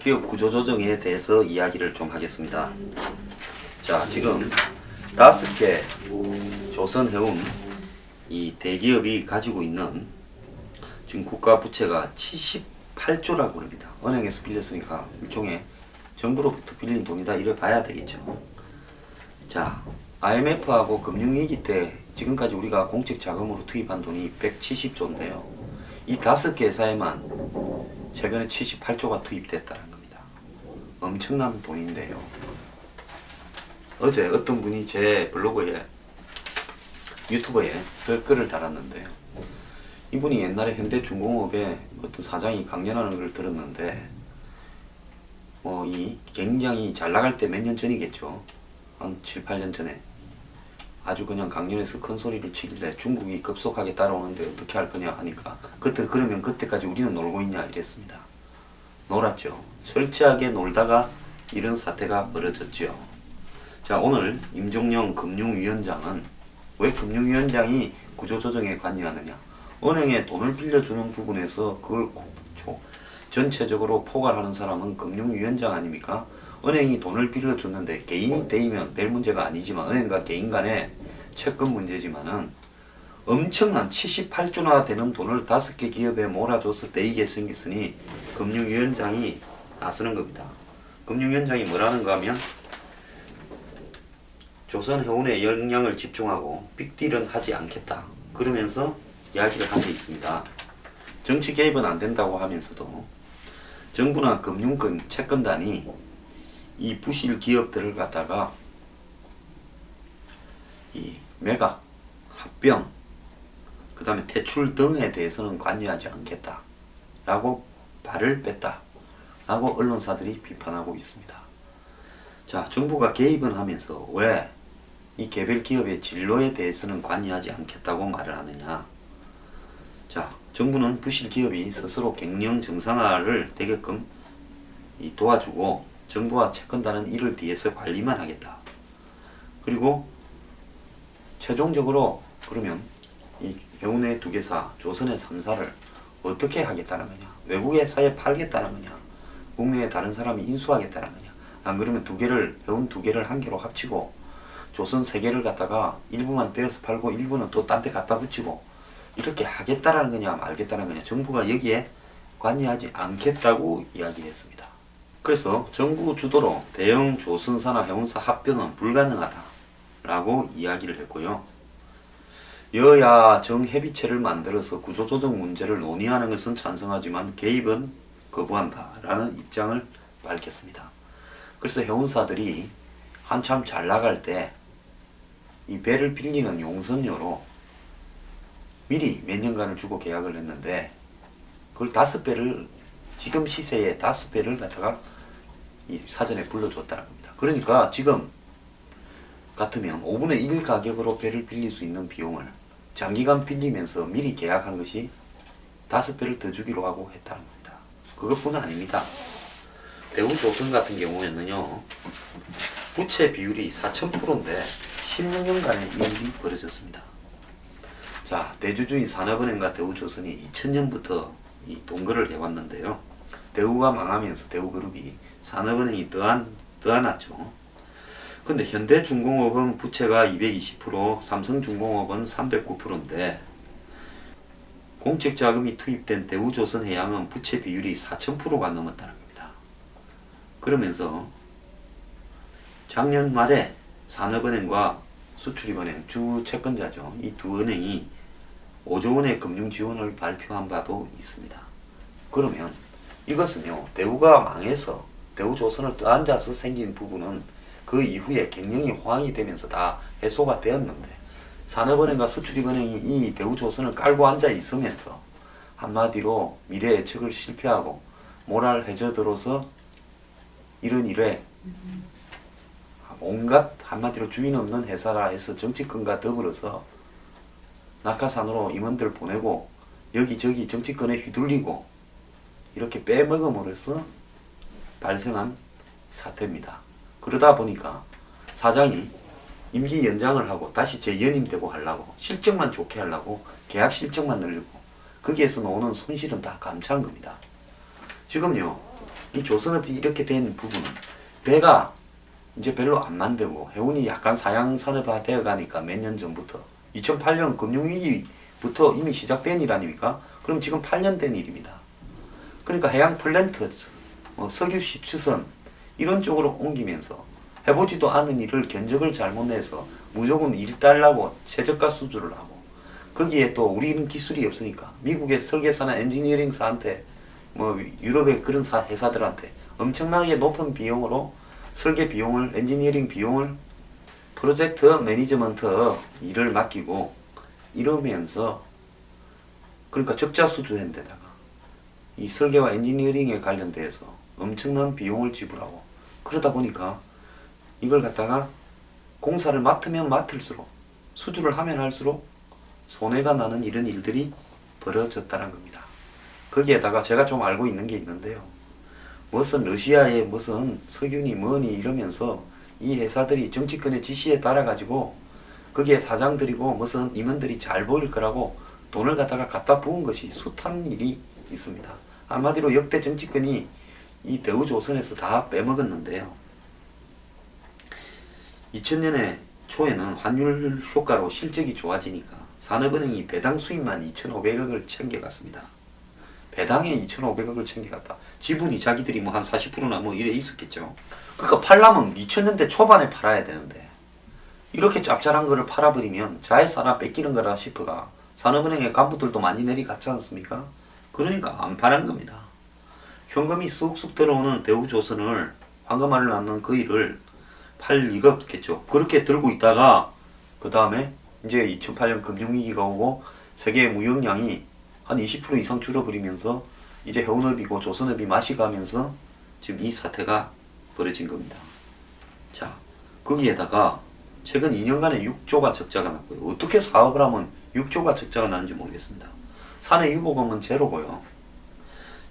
대기업 구조조정에 대해서 이야기를 좀 하겠습니다. 자, 지금 5개 조선해운 이 대기업이 가지고 있는 지금 국가 부채가 78조라고 합니다. 은행에서 빌렸으니까 일종의 정부로부터 빌린 돈이다 이래 봐야 되겠죠. 자, IMF하고 금융위기 때 지금까지 우리가 공적 자금으로 투입한 돈이 170조인데요. 이 5개 회사에만 최근에 78조가 투입됐다는 겁니다. 엄청난 돈인데요. 어제 어떤 분이 제 블로그에 유튜버에 댓글을 달았는데요. 이분이 옛날에 현대중공업의 어떤 사장이 강연하는 걸 들었는데 이 굉장히 잘 나갈 때 몇 년 전이겠죠. 한 7, 8년 전에 아주 그냥 강연에서 큰 소리를 치길래 중국이 급속하게 따라오는데 어떻게 할 거냐 하니까 그러면 그때까지 우리는 놀고 있냐 이랬습니다. 놀았죠. 철저하게 놀다가 이런 사태가 벌어졌죠. 자, 오늘 임종영 금융위원장은 왜 금융위원장이 구조조정에 관여하느냐, 은행에 돈을 빌려주는 부분에서 그걸 전체적으로 포괄하는 사람은 금융위원장 아닙니까? 은행이 돈을 빌려줬는데 개인이 대이면 별 문제가 아니지만 은행과 개인 간의 채권 문제지만은 엄청난 78조나 되는 돈을 5개 기업에 몰아줘서 대이게 생겼으니 금융위원장이 나서는 겁니다. 금융위원장이 뭐라는가 하면 조선해운에 역량을 집중하고 빅딜은 하지 않겠다 그러면서 이야기를 한 게 있습니다. 정치 개입은 안 된다고 하면서도 정부나 금융권 채권단이 이 부실 기업들을 갖다가 이 매각, 합병, 그 다음에 퇴출 등에 대해서는 관여하지 않겠다 라고 발을 뺐다 라고 언론사들이 비판하고 있습니다. 자, 정부가 개입은 하면서 왜 이 개별 기업의 진로에 대해서는 관여하지 않겠다고 말을 하느냐. 자, 정부는 부실 기업이 스스로 경영 정상화를 되게끔 도와주고 정부와 채권단은 이를 뒤에서 관리만 하겠다. 그리고 최종적으로 그러면 이 해운의 2개사, 조선의 3사를 어떻게 하겠다는 거냐, 외국의 회사에 팔겠다는 거냐, 국내에 다른 사람이 인수하겠다는 거냐, 안 그러면 해운 2개를 한 개로 합치고 조선 3개를 갖다가 일부만 떼어서 팔고 일부는 또 딴 데 갖다 붙이고 이렇게 하겠다라는 거냐 말겠다는 거냐, 정부가 여기에 관여하지 않겠다고 이야기했습니다. 그래서 정부 주도로 대형 조선사나 해운사 합병은 불가능하다 라고 이야기를 했고요. 여야 정협의체를 만들어서 구조조정 문제를 논의하는 것은 찬성하지만 개입은 거부한다 라는 입장을 밝혔습니다. 그래서 해운사들이 한참 잘 나갈 때 이 배를 빌리는 용선료로 미리 몇 년간을 주고 계약을 했는데 그걸 5배를, 지금 시세에 5배를 갖다가 이 사전에 불러줬다는 겁니다. 그러니까 지금 같으면 5분의 1 가격으로 배를 빌릴 수 있는 비용을 장기간 빌리면서 미리 계약한 것이 5배를 더 주기로 하고 했다는 겁니다. 그것뿐 아닙니다. 대우조선 같은 경우에는요, 부채 비율이 4000%인데 16년간의 이 일이 벌어졌습니다. 자, 대주주인 산업은행과 대우조선이 2000년부터 이 동거를 해왔는데요. 대우가 망하면서 대우그룹이 산업은행이 더안았죠. 근데 현대중공업은 부채가 220%, 삼성중공업은 309%인데 공적 자금이 투입된 대우조선해양은 부채 비율이 4000%가 넘었다는 겁니다. 그러면서 작년 말에 산업은행과 수출입은행, 주 채권자죠. 이 2 은행이 5조 원의 금융 지원을 발표한 바도 있습니다. 그러면 이것은요, 대우가 망해서 대우조선을 떠안자서 생긴 부분은 그 이후에 경영이 호황이 되면서 다 해소가 되었는데 산업은행과 수출입은행이 이 대우조선을 깔고 앉아 있으면서 한마디로 미래 예측을 실패하고 모랄 해저들어서 이런 일에 온갖 한마디로 주인 없는 회사라 해서 정치권과 더불어서 낙하산으로 임원들 보내고 여기저기 정치권에 휘둘리고 이렇게 빼먹음으로써 발생한 사태입니다. 그러다 보니까 사장이 임기 연장을 하고 다시 재연임되고 하려고 실적만 좋게 하려고 계약 실적만 늘리고 거기에서 나오는 손실은 다 감차한 겁니다. 지금요, 이 조선업이 이렇게 된 부분은 배가 이제 별로 안 만들고 해운이 약간 사양산업화 되어 가니까 몇 년 전부터 2008년 금융위기부터 이미 시작된 일 아닙니까? 그럼 지금 8년 된 일입니다. 그러니까 해양 플랜트, 석유 시추선 이런 쪽으로 옮기면서 해보지도 않은 일을 견적을 잘못 내서 무조건 일 달라고 최저가 수주를 하고 거기에 또 우리는 기술이 없으니까 미국의 설계사나 엔지니어링사한테 유럽의 그런 회사들한테 엄청나게 높은 비용으로 설계 비용을 엔지니어링 비용을 프로젝트 매니지먼트 일을 맡기고 이러면서 그러니까 적자 수주한 데다가 이 설계와 엔지니어링에 관련돼서 엄청난 비용을 지불하고 그러다 보니까 이걸 갖다가 공사를 맡으면 맡을수록 수주를 하면 할수록 손해가 나는 이런 일들이 벌어졌다는 겁니다. 거기에다가 제가 좀 알고 있는 게 있는데요. 무슨 러시아의 무슨 석유니 뭐니 이러면서 이 회사들이 정치권의 지시에 따라 가지고 거기에 사장들이고 무슨 임원들이 잘 보일 거라고 돈을 갖다 부은 것이 숱한 일이 있습니다. 한마디로 역대 정치권이 이 대우조선에서 다 빼먹었는데요. 2000년에 초에는 환율 효과로 실적이 좋아지니까 산업은행이 배당 수입만 2,500억을 챙겨갔습니다. 배당에 2,500억을 챙겨갔다. 지분이 자기들이 한 40%나 이래 있었겠죠. 그러니까 팔려면 2000년대 초반에 팔아야 되는데 이렇게 짭짤한 거를 팔아버리면 자회사 하나 뺏기는 거라 싶어가 산업은행의 간부들도 많이 내리갔지 않습니까? 그러니까 안 파는 겁니다. 현금이 쑥쑥 들어오는 대우조선을 황금알을 낳는 그 일을 팔 리가 없겠죠. 그렇게 들고 있다가 그 다음에 이제 2008년 금융위기가 오고 세계 무역량이 한 20% 이상 줄어버리면서 이제 해운업이고 조선업이 맛이 가면서 지금 이 사태가 벌어진 겁니다. 자, 거기에다가 최근 2년간에 6조가 적자가 났고요. 어떻게 사업을 하면 6조가 적자가 나는지 모르겠습니다. 사내 유보금은 제로고요.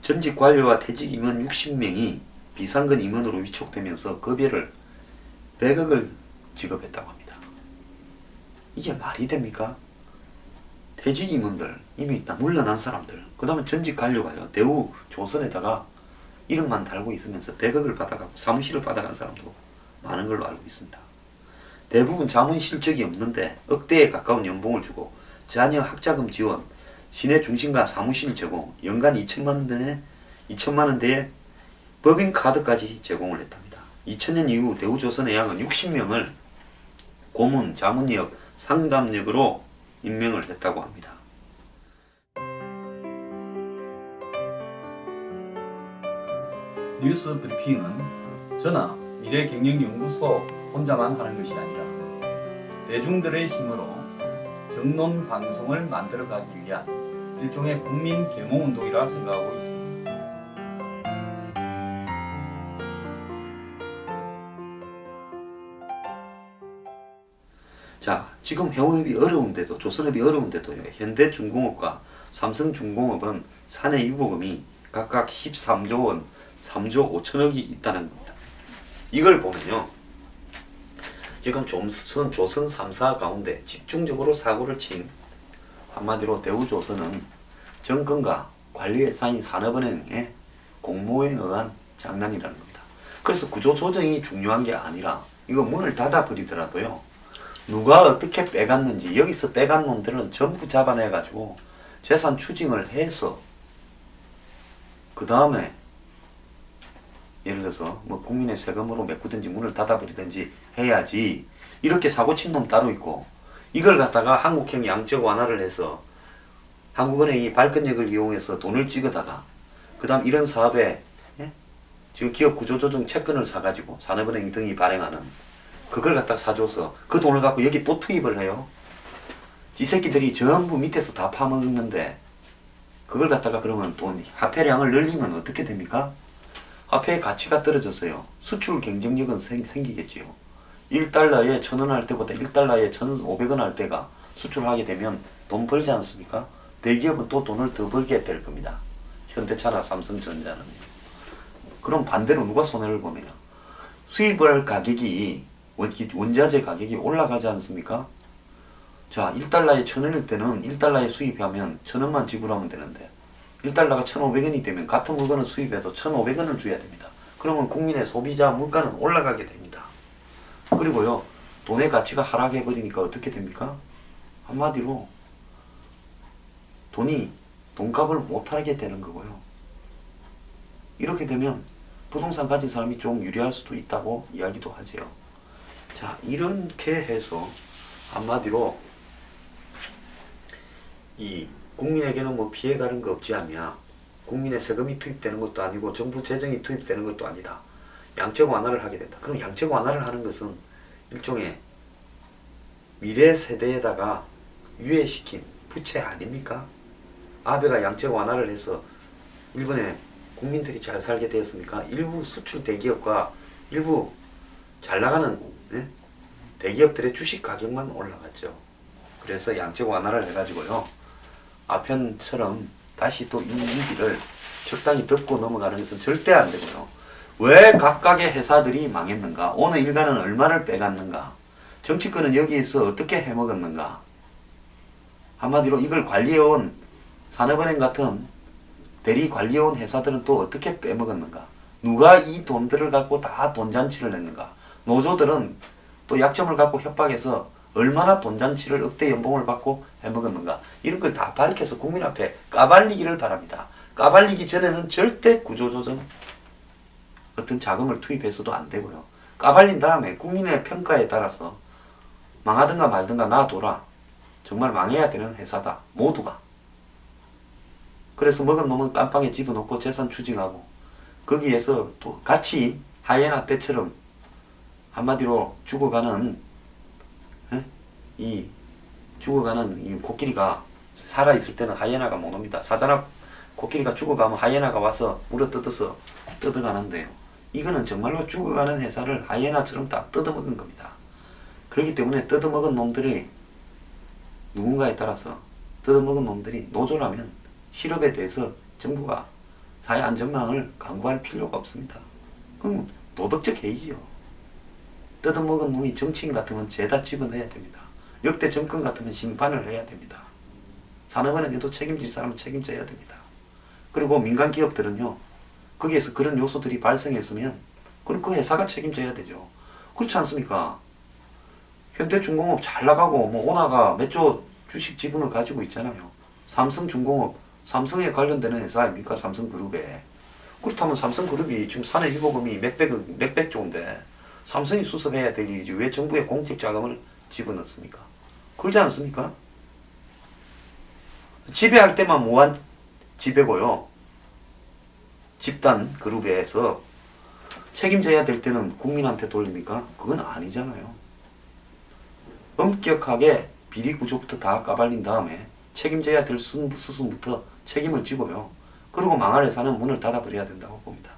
전직 관료와 퇴직 임원 60명이 비상근 임원으로 위촉되면서 급여를 100억을 지급했다고 합니다. 이게 말이 됩니까? 퇴직 임원들, 이미 물러난 사람들, 그 다음에 전직 관료가요. 대우 조선에다가 이름만 달고 있으면서 100억을 받아가고 사무실을 받아간 사람도 많은 걸로 알고 있습니다. 대부분 자문 실적이 없는데 억대에 가까운 연봉을 주고 자녀 학자금 지원, 시내 중심가 사무실 제공, 연간 2천만 원대의 법인카드까지 제공을 했답니다. 2000년 이후 대우조선의 양은 60명을 고문, 자문역, 상담역으로 임명을 했다고 합니다. 뉴스 브리핑은 저나 미래경영연구소 혼자만 하는 것이 아니라 대중들의 힘으로 정론 방송을 만들어가기 위한 일종의 국민 계몽운동이라 생각하고 있습니다. 자, 지금 해운업이 어려운데도 조선업이 어려운데도요. 현대중공업과 삼성중공업은 사내 유보금이 각각 13조 원, 3조 5천억이 있다는 겁니다. 이걸 보면요. 지금 조선 3사 가운데 집중적으로 사고를 친 한마디로 대우조선은 정권과 관리회사인 산업은행의 공모에 의한 장난이라는 겁니다. 그래서 구조조정이 중요한 게 아니라 이거 문을 닫아버리더라도요. 누가 어떻게 빼갔는지 여기서 빼간 놈들은 전부 잡아내가지고 재산 추징을 해서 그 다음에 예를 들어서 국민의 세금으로 메꾸든지 문을 닫아버리든지 해야지. 이렇게 사고친 놈 따로 있고 이걸 갖다가 한국형 양적 완화를 해서 한국은행이 발권력을 이용해서 돈을 찍어다가 그 다음 이런 사업에 지금 기업 구조조정 채권을 사가지고 산업은행 등이 발행하는 그걸 갖다 사줘서 그 돈을 갖고 여기 또 투입을 해요. 이 새끼들이 전부 밑에서 다 파먹는데 그걸 갖다가 그러면 돈 화폐량을 늘리면 어떻게 됩니까? 화폐의 가치가 떨어졌어요. 수출 경쟁력은 생기겠지요. 1달러에 1,000원 할 때보다 1달러에 1,500원 할 때가 수출하게 되면 돈 벌지 않습니까? 대기업은 또 돈을 더 벌게 될 겁니다. 현대차나 삼성전자는. 그럼 반대로 누가 손해를 보느냐? 수입할 가격이 원자재 가격이 올라가지 않습니까? 자, 1달러에 1,000원일 때는 1달러에 수입하면 1,000원만 지불하면 되는데 1달러가 1,500원이 되면 같은 물건을 수입해도 1,500원을 줘야 됩니다. 그러면 국민의 소비자 물가는 올라가게 됩니다. 그리고요, 돈의 가치가 하락해 버리니까 어떻게 됩니까? 한마디로 돈이 돈값을 못하게 되는 거고요. 이렇게 되면 부동산 가진 사람이 좀 유리할 수도 있다고 이야기도 하지요. 자, 이렇게 해서 한마디로 이 국민에게는 뭐 피해가는 거 없지 않냐, 국민의 세금이 투입되는 것도 아니고 정부 재정이 투입되는 것도 아니다, 양적 완화를 하게 된다. 그럼 양적 완화를 하는 것은 일종의 미래 세대에다가 유예시킨 부채 아닙니까? 아베가 양적 완화를 해서 일본의 국민들이 잘 살게 되었습니까? 일부 수출 대기업과 일부 잘 나가는 대기업들의 주식 가격만 올라갔죠. 그래서 양적 완화를 해가지고요, 아편처럼 다시 또 이 위기를 적당히 덮고 넘어가는 것은 절대 안 되고요. 왜 각각의 회사들이 망했는가? 어느 일가는 얼마를 빼갔는가? 정치권은 여기에서 어떻게 해먹었는가? 한마디로 이걸 관리해온 산업은행 같은 대리 관리해온 회사들은 또 어떻게 빼먹었는가? 누가 이 돈들을 갖고 다 돈잔치를 냈는가? 노조들은 또 약점을 갖고 협박해서 얼마나 돈잔치를 억대 연봉을 받고 해먹었는가? 이런 걸 다 밝혀서 국민 앞에 까발리기를 바랍니다. 까발리기 전에는 절대 구조조정 어떤 자금을 투입해서도 안 되고요. 까발린 다음에 국민의 평가에 따라서 망하든가 말든가 놔둬라. 정말 망해야 되는 회사다. 모두가. 그래서 먹은 놈은 깜빵에 집어넣고 재산 추징하고 거기에서 또 같이 하이에나 때처럼 한마디로 죽어가는 이 코끼리가 살아있을 때는 하이에나가 못 옵니다. 사자나 코끼리가 죽어가면 하이에나가 와서 물어 뜯어서 뜯어가는데요. 이거는 정말로 죽어가는 회사를 하이에나처럼 다 뜯어먹은 겁니다. 그렇기 때문에 뜯어먹은 놈들이 누군가에 따라서 뜯어먹은 놈들이 노조라면 실업에 대해서 정부가 사회 안전망을 강구할 필요가 없습니다. 그럼 도덕적 해이지요. 뜯어먹은 놈이 정치인 같으면 죄다 집어넣어야 됩니다. 역대 정권 같으면 심판을 해야 됩니다. 산업은행에도 책임질 사람은 책임져야 됩니다. 그리고 민간 기업들은요, 거기에서 그런 요소들이 발생했으면 그럼 그 회사가 책임져야 되죠. 그렇지 않습니까? 현대중공업 잘 나가고 뭐 오나가 몇 조 주식 지분을 가지고 있잖아요. 삼성중공업, 삼성에 관련되는 회사 아닙니까? 삼성그룹에. 그렇다면 삼성그룹이 지금 사내유보금이 몇백 조인데 삼성이 수습해야 될 일이지 왜 정부의 공적 자금을 집어넣습니까? 그러지 않습니까? 지배할 때만 무한 지배고요. 집단 그룹에서 책임져야 될 때는 국민한테 돌립니까? 그건 아니잖아요. 엄격하게 비리 구조부터 다 까발린 다음에 책임져야 될 수순부터 책임을 지고요. 그리고 망할 회사는 문을 닫아버려야 된다고 봅니다.